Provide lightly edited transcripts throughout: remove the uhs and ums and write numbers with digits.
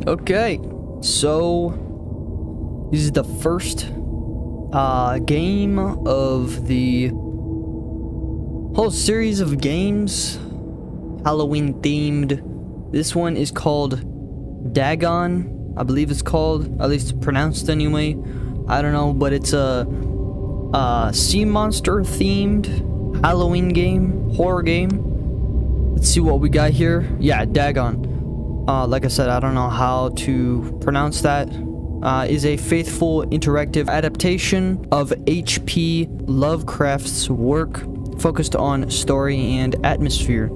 Okay, so this is the first game of the whole series of games, Halloween themed. This one is called Dagon, I believe it's called, at least pronounced anyway. I don't know, but it's a sea monster themed Halloween game, horror game. Let's see what we got here. Yeah, Dagon. Like I said, I don't know how to pronounce that. Is a faithful interactive adaptation of H.P Lovecraft's work, focused on story and atmosphere.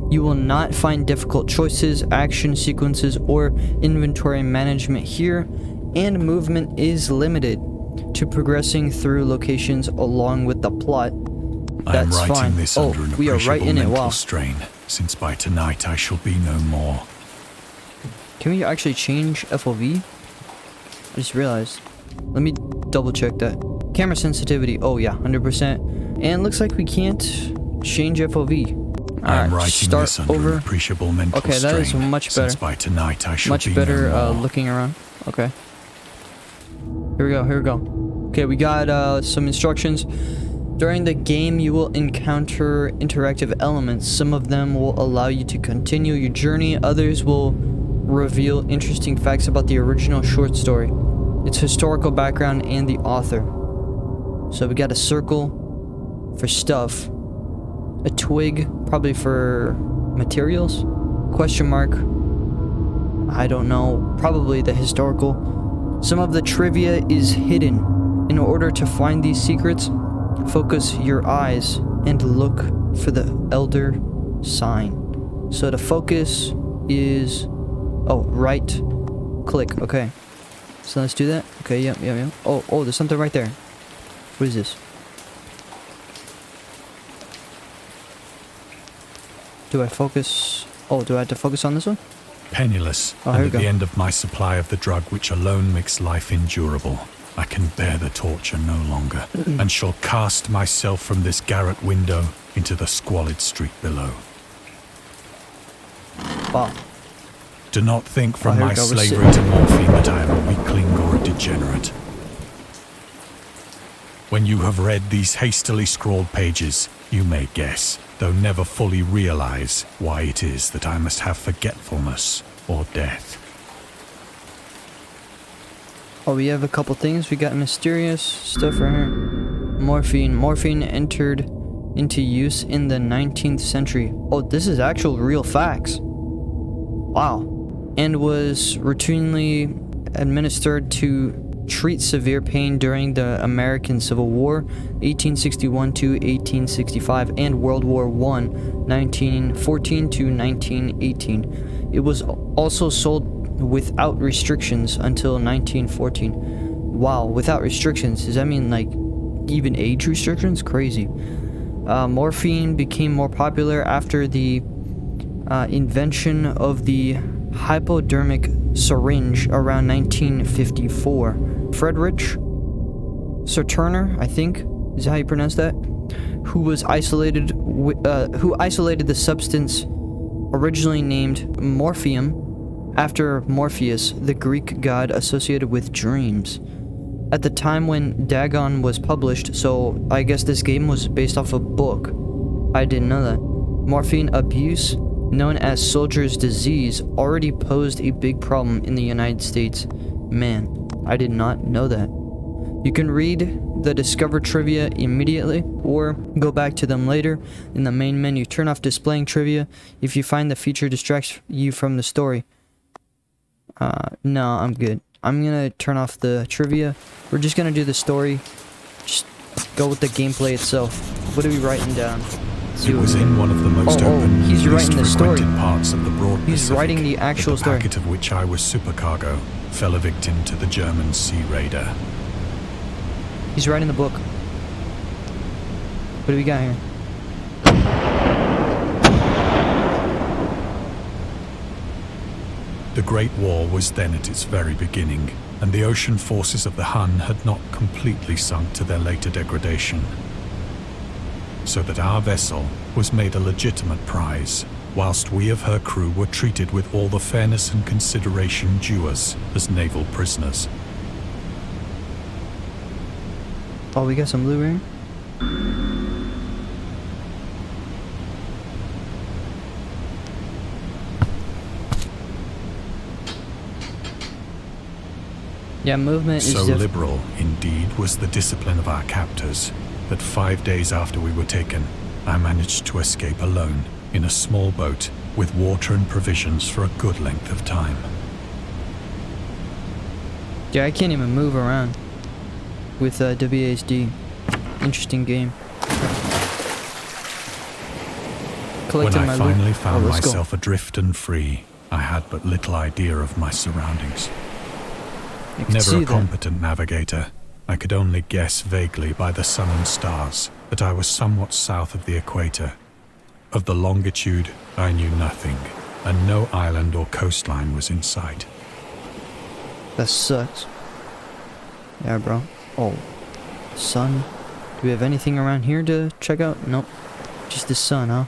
You will not find difficult choices, action sequences, or inventory management here, and movement is limited to progressing through locations along with the plot. That's I'm writing fine. this under an we are right in it. mental Wow. strain, since by tonight I shall be no more. Can we actually change FOV? I just realized. Let me double check that. Camera sensitivity. Oh yeah, 100%. And looks like we can't change FOV. I'm Alright, writing start this under over. an appreciable mental Okay, strain, that is much better. since by tonight I shall Much be better no more. looking around. Okay. Here we go, here we go. Okay, we got some instructions. During the game, you will encounter interactive elements. Some of them will allow you to continue your journey. Others will reveal interesting facts about the original short story, its historical background, and the author. So we got a circle for stuff, a twig probably for materials, question mark, I don't know, probably the historical. Some of the trivia is hidden. In order to find these secrets, focus your eyes and look for the elder sign. So the focus is, oh, right click. Okay, so let's do that. Okay, yep. Oh, there's something right there. What is this? Do I focus? Oh, do I have to focus on this one? Penniless, Oh, and here we at go. the end of my supply of the drug which alone makes life endurable, I can bear the torture no longer, and shall cast myself from this garret window into the squalid street below. Wow. Do not think from here we my go, we're slavery to morphine that I am a weakling or a degenerate. When you have read these hastily scrawled pages, you may guess, though never fully realize, why it is that I must have forgetfulness or death. Oh, we have a couple things. We got mysterious stuff right here. Morphine. Morphine entered into use in the 19th century. Oh, this is actual real facts. Wow. And was routinely administered to treat severe pain during the American Civil War, 1861 to 1865, and World War I, 1914 to 1918. It was also sold without restrictions until 1914. Wow, without restrictions. Does that mean like even age restrictions? Crazy. Morphine became more popular after the invention of the hypodermic syringe around 1954. Friedrich Serturner, I think is how you pronounce that, who isolated the substance originally named morphium after Morpheus, the Greek god associated with dreams. At the time when Dagon was published, so I guess this game was based off a book. I didn't know that. Morphine abuse, known as soldier's disease, already posed a big problem in the United States. Man, I did not know that. You can read the Discover trivia immediately, or go back to them later. In the main menu, turn off displaying trivia if you find the feature distracts you from the story. No, I'm good. I'm gonna turn off the trivia. We're just gonna do the story. Just go with the gameplay itself. What are we writing down? It was in one of the most open, he's least writing the story. frequented parts of the broad He's Pacific writing the actual that the story. packet of which I was supercargo fell a victim to the German sea raider. He's writing the book. What do we got here? The Great War was then at its very beginning, and the ocean forces of the Hun had not completely sunk to their later degradation. So that our vessel was made a legitimate prize, whilst we of her crew were treated with all the fairness and consideration due us as naval prisoners. Oh, we got some blue ring? Yeah, movement is so liberal, indeed, was the discipline of our captors, that 5 days after we were taken, I managed to escape alone in a small boat with water and provisions for a good length of time. Yeah, I can't even move around with WASD. Interesting game. When I finally found let's go. myself adrift and free, I had but little idea of my surroundings. Never a competent navigator, I could only guess vaguely by the sun and stars that I was somewhat south of the equator. Of the longitude, I knew nothing, and no island or coastline was in sight. That sucks. Yeah, bro. Oh, sun. Do we have anything around here to check out? Nope. Just the sun, huh?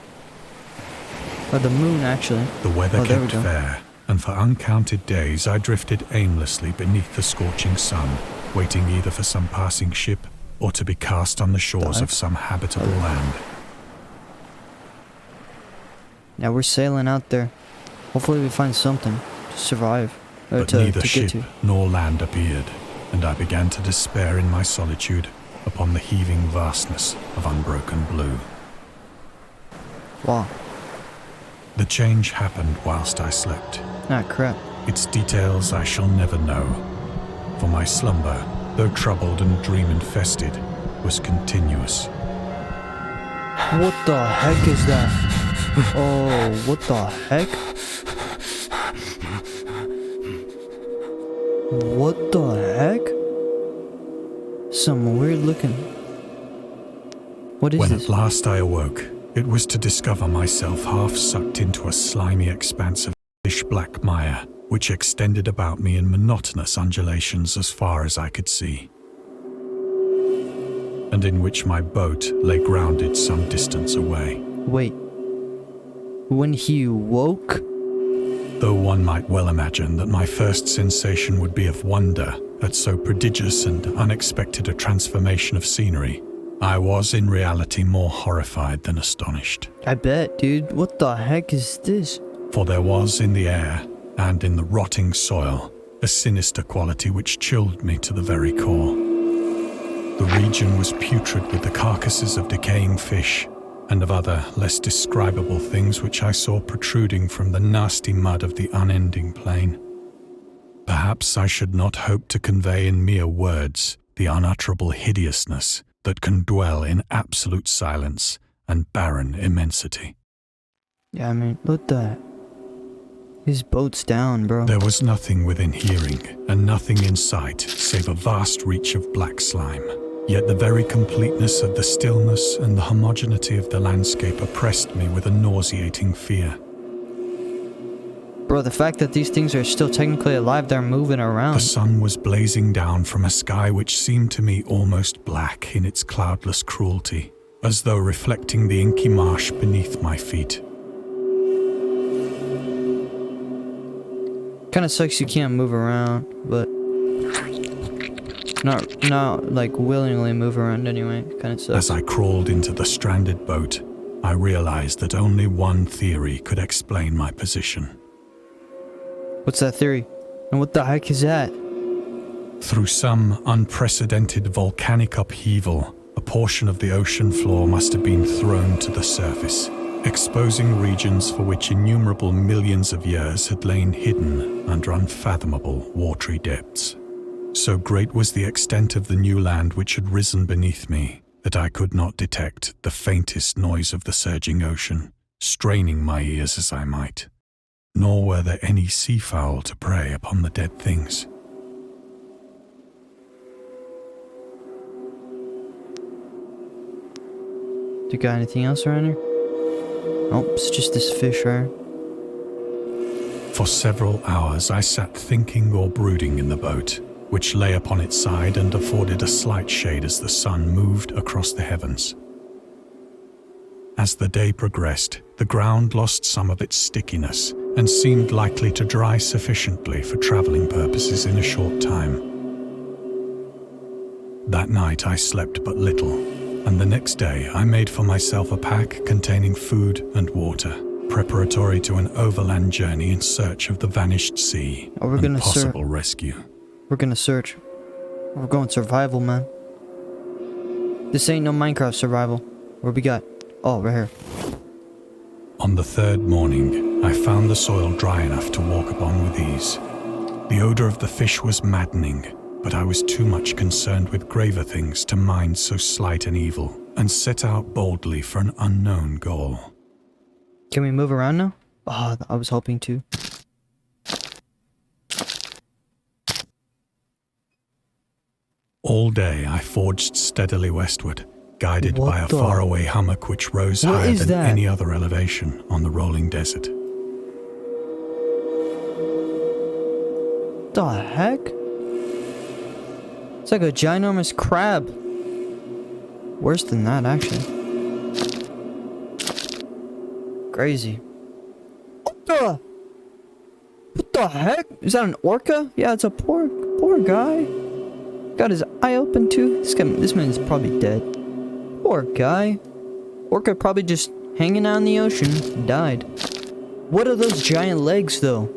Or the moon, actually. The weather kept fair, and for uncounted days I drifted aimlessly beneath the scorching sun, waiting either for some passing ship or to be cast on the shores of some habitable land. Now we're sailing out there. Hopefully we find something to survive. Or But to neither get ship to. nor land appeared, and I began to despair in my solitude upon the heaving vastness of unbroken blue. Wow. The change happened whilst I slept. Ah, crap. Its details I shall never know, for my slumber, though troubled and dream-infested, was continuous. What the heck is that? Oh, what the heck? What the heck? Some weird looking. What is When this? at last I awoke, it was to discover myself half sucked into a slimy expanse of fish black mire, which extended about me in monotonous undulations as far as I could see, and in which my boat lay grounded some distance away. Wait. When he woke? Though one might well imagine that my first sensation would be of wonder at so prodigious and unexpected a transformation of scenery, I was in reality more horrified than astonished. I bet, dude. What the heck is this? For there was in the air, and in the rotting soil, a sinister quality which chilled me to the very core. The region was putrid with the carcasses of decaying fish, and of other, less describable things which I saw protruding from the nasty mud of the unending plain. Perhaps I should not hope to convey in mere words the unutterable hideousness that can dwell in absolute silence and barren immensity. Yeah, I mean, look at that. His boat's down, bro. There was nothing within hearing, and nothing in sight, save a vast reach of black slime. Yet the very completeness of the stillness and the homogeneity of the landscape oppressed me with a nauseating fear. Bro, the fact that these things are still technically alive, they're moving around. The sun was blazing down from a sky which seemed to me almost black in its cloudless cruelty, as though reflecting the inky marsh beneath my feet. Kinda sucks you can't move around, but not like willingly move around anyway. Kinda sucks. As I crawled into the stranded boat, I realized that only one theory could explain my position. What's that theory? And what the heck is that? Through some unprecedented volcanic upheaval, a portion of the ocean floor must have been thrown to the surface, exposing regions for which innumerable millions of years had lain hidden under unfathomable watery depths. So great was the extent of the new land which had risen beneath me that I could not detect the faintest noise of the surging ocean, straining my ears as I might. Nor were there any seafowl to prey upon the dead things. Do you got anything else around here? Nope, it's just this fish, right? For several hours I sat thinking or brooding in the boat, which lay upon its side and afforded a slight shade as the sun moved across the heavens. As the day progressed, the ground lost some of its stickiness and seemed likely to dry sufficiently for traveling purposes in a short time. That night I slept but little, and the next day I made for myself a pack containing food and water, preparatory to an overland journey in search of the vanished sea and possible rescue. We're gonna search. We're going survival, man. This ain't no Minecraft survival. What we got? Oh, right here. On the third morning, I found the soil dry enough to walk upon with ease. The odor of the fish was maddening, but I was too much concerned with graver things to mind so slight an evil, and set out boldly for an unknown goal. Can we move around now? Oh, I was hoping to. All day I forged steadily westward, guided by a faraway hummock which rose higher than any other elevation on the rolling desert. The heck? It's like a ginormous crab. Worse than that, actually. Crazy. What the heck? Is that an orca? Yeah, it's a poor guy. Got his eye open too. This man's probably dead. Poor guy. Orca probably just hanging out in the ocean. Died. What are those giant legs, though?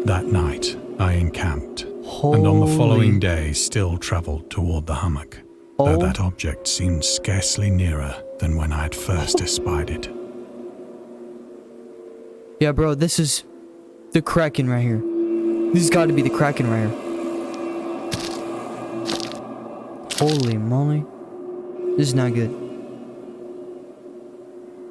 That night, I encamped. And on the following day, still traveled toward the hummock. Though that object seemed scarcely nearer than when I had first espied it. Yeah, bro, this is the Kraken right here. This has got to be the Kraken right here. Holy moly. This is not good.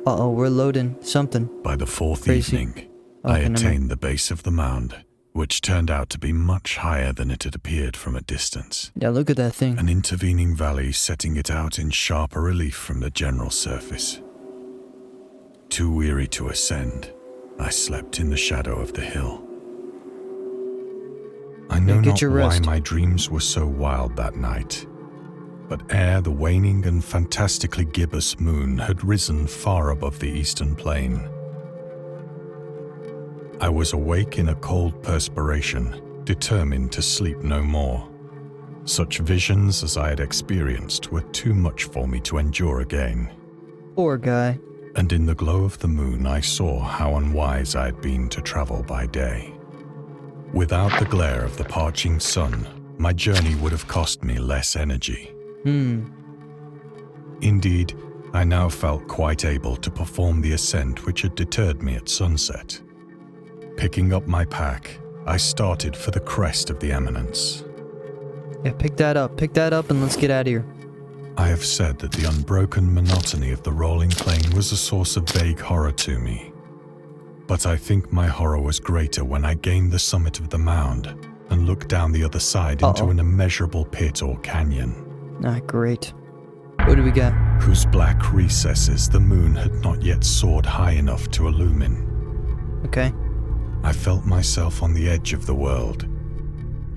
Uh-oh, we're loading something. By the fourth evening, I attained the base of the mound, which turned out to be much higher than it had appeared from a distance. Yeah, look at that thing. An intervening valley setting it out in sharper relief from the general surface. Too weary to ascend, I slept in the shadow of the hill. I know not why my dreams were so wild that night, but ere the waning and fantastically gibbous moon had risen far above the eastern plain, I was awake in a cold perspiration, determined to sleep no more. Such visions as I had experienced were too much for me to endure again. Poor guy. And in the glow of the moon I saw how unwise I had been to travel by day. Without the glare of the parching sun, my journey would have cost me less energy. Indeed, I now felt quite able to perform the ascent which had deterred me at sunset. Picking up my pack, I started for the crest of the eminence. Yeah, pick that up and let's get out of here. I have said that the unbroken monotony of the rolling plain was a source of vague horror to me. But I think my horror was greater when I gained the summit of the mound and looked down the other side into an immeasurable pit or canyon. Ah, great. What do we got? Whose black recesses the moon had not yet soared high enough to illumine. Okay. I felt myself on the edge of the world.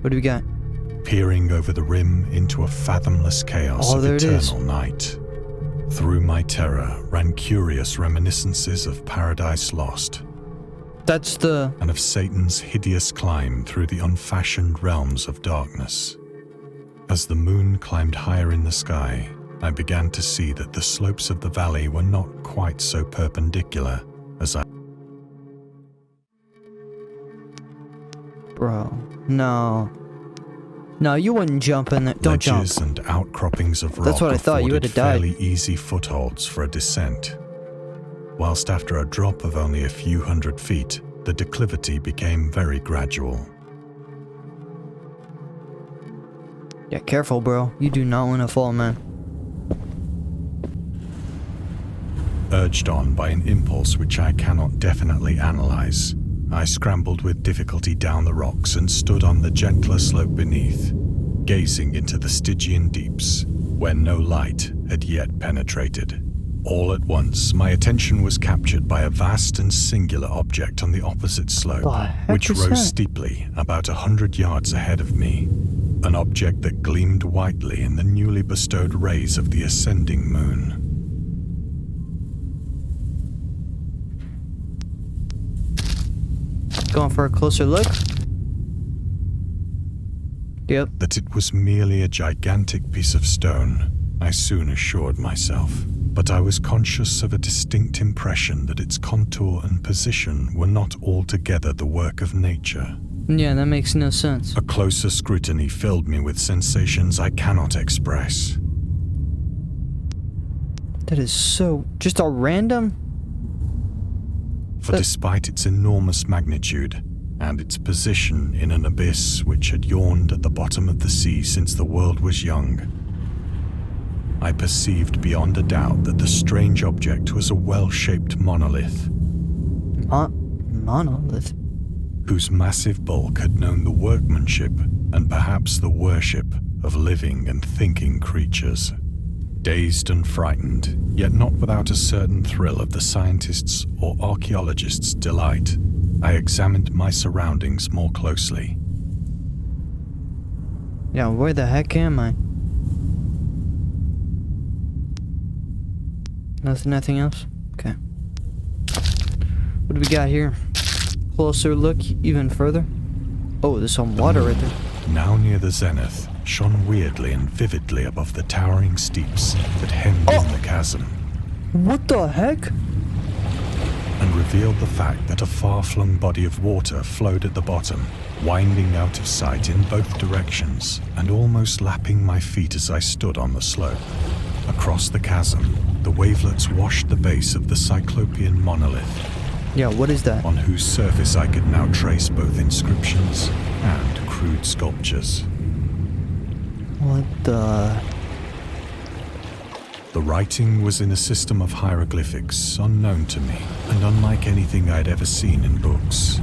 What do we got? Peering over the rim into a fathomless chaos of eternal night. Through my terror ran curious reminiscences of Paradise Lost. That's the... And of Satan's hideous climb through the unfashioned realms of darkness. As the moon climbed higher in the sky, I began to see that the slopes of the valley were not quite so perpendicular as I... Bro, no. No, you wouldn't jump in there. Don't jump. Ledges and outcroppings of rock. That's what I thought. You would have died. Fairly easy footholds for a descent. Whilst after a drop of only a few hundred feet, the declivity became very gradual. Yeah, careful, bro. You do not want to fall, man. Urged on by an impulse which I cannot definitely analyze, I scrambled with difficulty down the rocks and stood on the gentler slope beneath, gazing into the Stygian deeps, where no light had yet penetrated. All at once, my attention was captured by a vast and singular object on the opposite slope, which rose steeply about 100 yards ahead of me. An object that gleamed whitely in the newly bestowed rays of the ascending moon. Going for a closer look. Yep. That it was merely a gigantic piece of stone, I soon assured myself, but I was conscious of a distinct impression that its contour and position were not altogether the work of nature. Yeah, that makes no sense. A closer scrutiny filled me with sensations I cannot express. That is so... just a random... For despite its enormous magnitude, and its position in an abyss which had yawned at the bottom of the sea since the world was young, I perceived beyond a doubt that the strange object was a well-shaped monolith. Monolith? Whose massive bulk had known the workmanship and perhaps the worship of living and thinking creatures. Dazed and frightened, yet not without a certain thrill of the scientist's or archaeologist's delight, I examined my surroundings more closely. Yeah, where the heck am I? Nothing else? Okay. What do we got here? Closer look, even further. Oh, there's some water right there. Now near the zenith, shone weirdly and vividly above the towering steeps that hemmed in the chasm. What the heck? And revealed the fact that a far-flung body of water flowed at the bottom, winding out of sight in both directions, and almost lapping my feet as I stood on the slope. Across the chasm, the wavelets washed the base of the cyclopean monolith. Yeah, what is that? On whose surface I could now trace both inscriptions and crude sculptures. What the... The writing was in a system of hieroglyphics unknown to me and unlike anything I'd ever seen in books,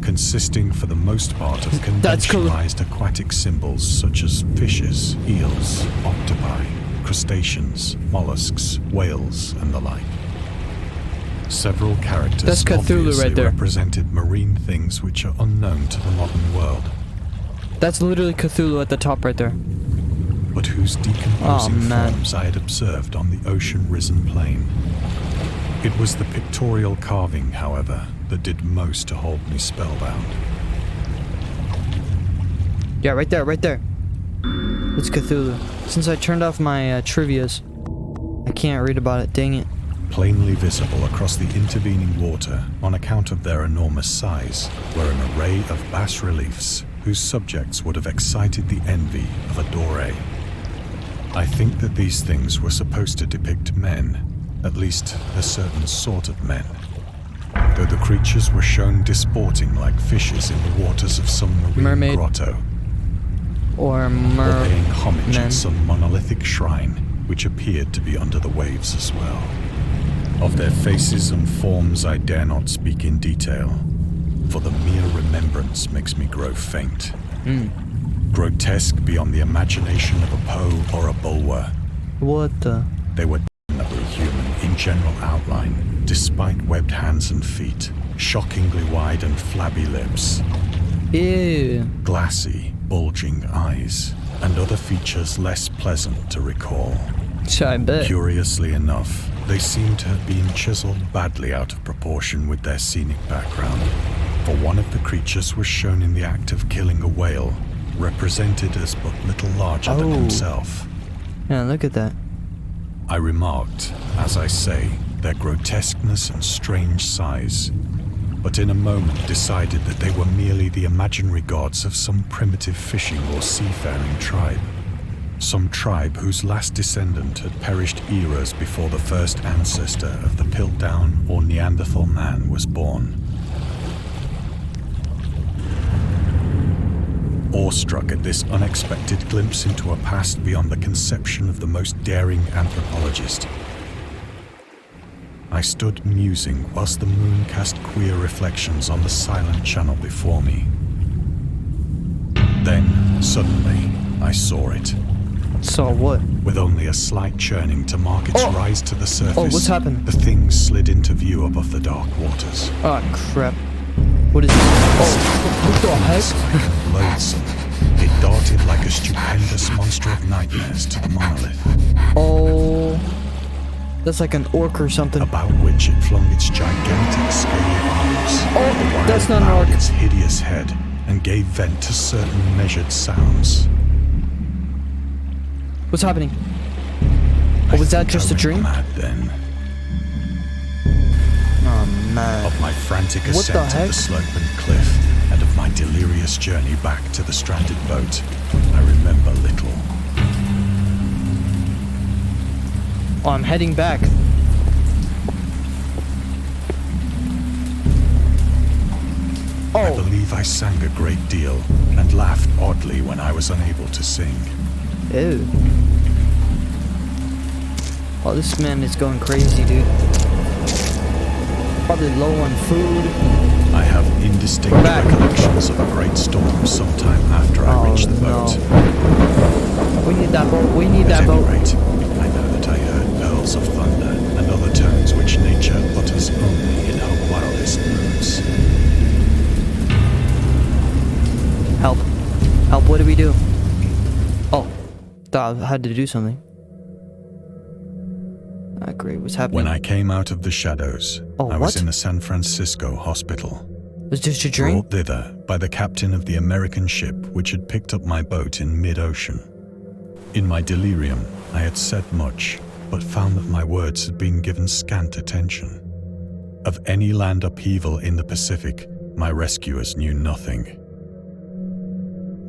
consisting for the most part of conventionalized aquatic symbols such as fishes, eels, octopi, crustaceans, mollusks, whales, and the like. Several characters That's Cthulhu obviously right there. represented marine things which are unknown to the modern world, That's literally Cthulhu at the top right there. but whose decomposing forms I had observed on the ocean-risen plain. It was the pictorial carving, however, that did most to hold me spellbound. Yeah, right there, right there. It's Cthulhu. Since I turned off my trivias, I can't read about it, dang it. Plainly visible across the intervening water, on account of their enormous size, were an array of bas-reliefs whose subjects would have excited the envy of a doré. I think that these things were supposed to depict men, at least a certain sort of men, though the creatures were shown disporting like fishes in the waters of some marine Mermaid. grotto, Or paying homage men. at some monolithic shrine which appeared to be under the waves as well. Of their faces and forms I dare not speak in detail, for the mere remembrance makes me grow faint. Grotesque beyond the imagination of a Poe or a Bulwer. What the... They were damnably human in general outline, despite webbed hands and feet, shockingly wide and flabby lips, Ew. glassy, bulging eyes, and other features less pleasant to recall. I bet. Curiously enough, they seem to have been chiseled badly out of proportion with their scenic background, for one of the creatures was shown in the act of killing a whale, represented as but little larger than himself. Yeah, look at that. I remarked, as I say, their grotesqueness and strange size, but in a moment decided that they were merely the imaginary gods of some primitive fishing or seafaring tribe. Some tribe whose last descendant had perished eras before the first ancestor of the Piltdown or Neanderthal man was born. Awestruck at this unexpected glimpse into a past beyond the conception of the most daring anthropologist, I stood musing whilst the moon cast queer reflections on the silent channel before me. Then, suddenly, I saw it. Saw what? With only a slight churning to mark its rise to the surface, what's happened? the thing slid into view above the dark waters. Oh, crap. What is this? Oh, what the heck? Loathsome, it darted like a stupendous monster of nightmares to the monolith. Oh. That's like an orc or something. about which it flung its gigantic scaly arms. Oh, that's not an orc. Its hideous head and gave vent to certain measured sounds. What's happening? Oh, was that just a dream? Mad then. Oh man. Of my frantic What the ascent to heck? the sloping cliff and of my delirious journey back to the stranded boat, I remember little. Oh, I'm heading back. I Oh, believe I sang a great deal and laughed oddly when I was unable to sing. ew. Oh, this man is going crazy, dude. Probably low on food. I have indistinct We're back. recollections of a great storm sometime after I reached the boat. No. We need that boat. We need that At any boat. rate, I know that I heard pearls of thunder and other tones which nature utters only in her wildest moods. Help. Help, what do we do? Oh. Thought I had to do something. Ah, great. What's happening? When I came out of the shadows, Oh, I was what? in a San Francisco hospital. Was this just a dream? Brought thither by the captain of the American ship which had picked up my boat in mid-ocean. In my delirium, I had said much, but found that my words had been given scant attention. Of any land upheaval in the Pacific, my rescuers knew nothing.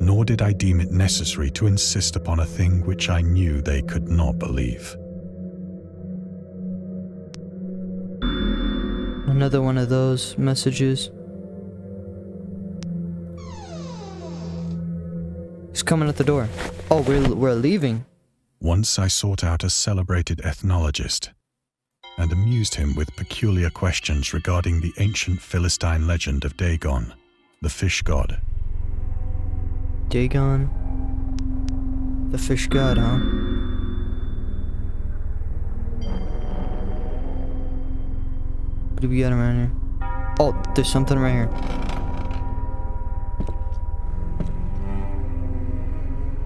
Nor did I deem it necessary to insist upon a thing which I knew they could not believe. Another one of those messages. He's coming at the door. Oh, we're leaving. Once I sought out a celebrated ethnologist and amused him with peculiar questions regarding the ancient Philistine legend of Dagon, the fish god. Dagon. The fish god, huh? What do we got around here? Oh, there's something right here.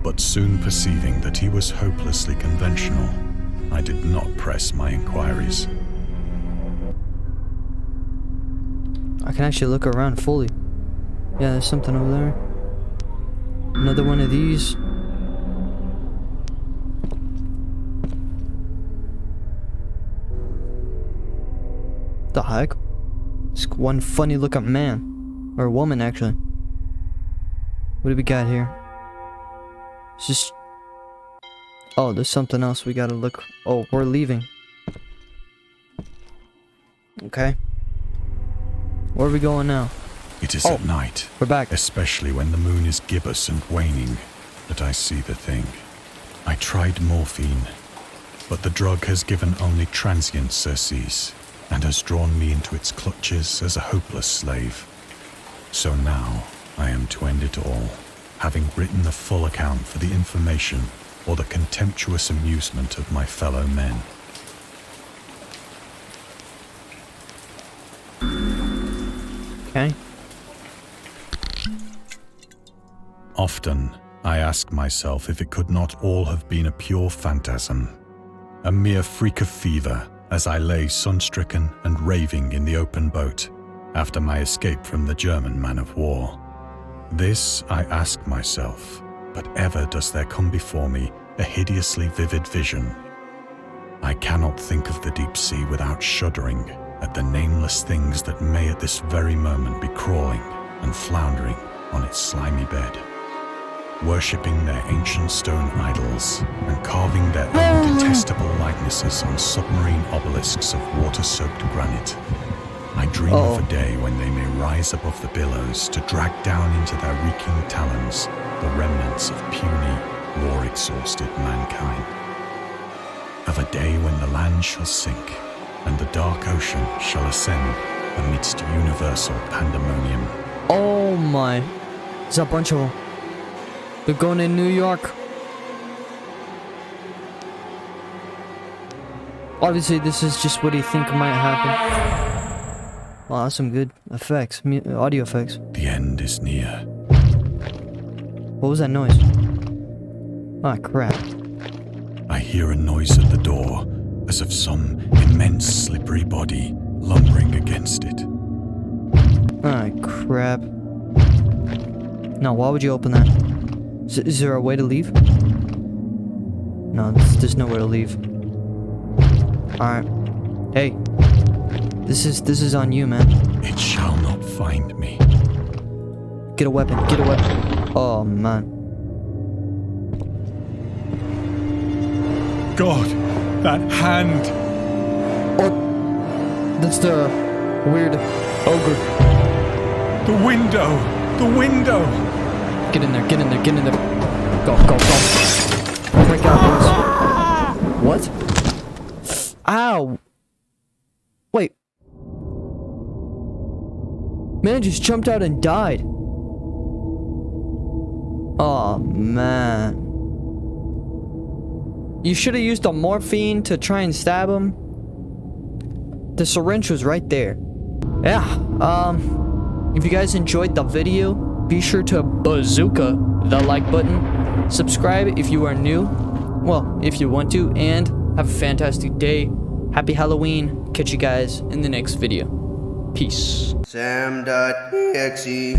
But soon perceiving that he was hopelessly conventional, I did not press my inquiries. I can actually look around fully. Yeah, there's something over there. Another one of these. The heck? It's one funny looking man. Or woman, actually. What do we got here? It's just... Oh, there's something else we gotta look... Oh, we're leaving. Okay. Where are we going now? It is Oh, at night, We're back. especially when the moon is gibbous and waning, that I see the thing. I tried morphine, but the drug has given only transient surcease and has drawn me into its clutches as a hopeless slave. So now I am to end it all, having written the full account for the information or the contemptuous amusement of my fellow men. Okay. Often, I ask myself if it could not all have been a pure phantasm, a mere freak of fever as I lay sun-stricken and raving in the open boat after my escape from the German man-of-war. This I ask myself, but ever does there come before me a hideously vivid vision. I cannot think of the deep sea without shuddering at the nameless things that may at this very moment be crawling and floundering on its slimy bed, worshipping their ancient stone idols and carving their own detestable likenesses on submarine obelisks of water-soaked granite. I dream of a day when they may rise above the billows to drag down into their reeking talons the remnants of puny, war-exhausted mankind. Of a day when the land shall sink and the dark ocean shall ascend amidst universal pandemonium. Oh my. There's a bunch of them. They're going to New York. Obviously, this is just what you think might happen. Wow, that's some good effects. Audio effects. The end is near. What was that noise? Ah, crap. I hear a noise at the door, as of some immense slippery body lumbering against it. Ah, crap. No, why would you open that? Is there a way to leave? No, there's nowhere to leave. Alright. Hey. This is on you, man. It shall not find me. Get a weapon, get a weapon. Oh, man. God, that hand! Oh, that's the weird ogre. The window! The window! Get in there, get in there, get in there. Go, go, go. Break out, boys. What? Ow! Wait. Man just jumped out and died. Oh, man. You should have used the morphine to try and stab him. The syringe was right there. Yeah, if you guys enjoyed the video, be sure to bazooka the like button. Subscribe if you are new. Well, if you want to. And have a fantastic day. Happy Halloween. Catch you guys in the next video. Peace. SamdotEXE.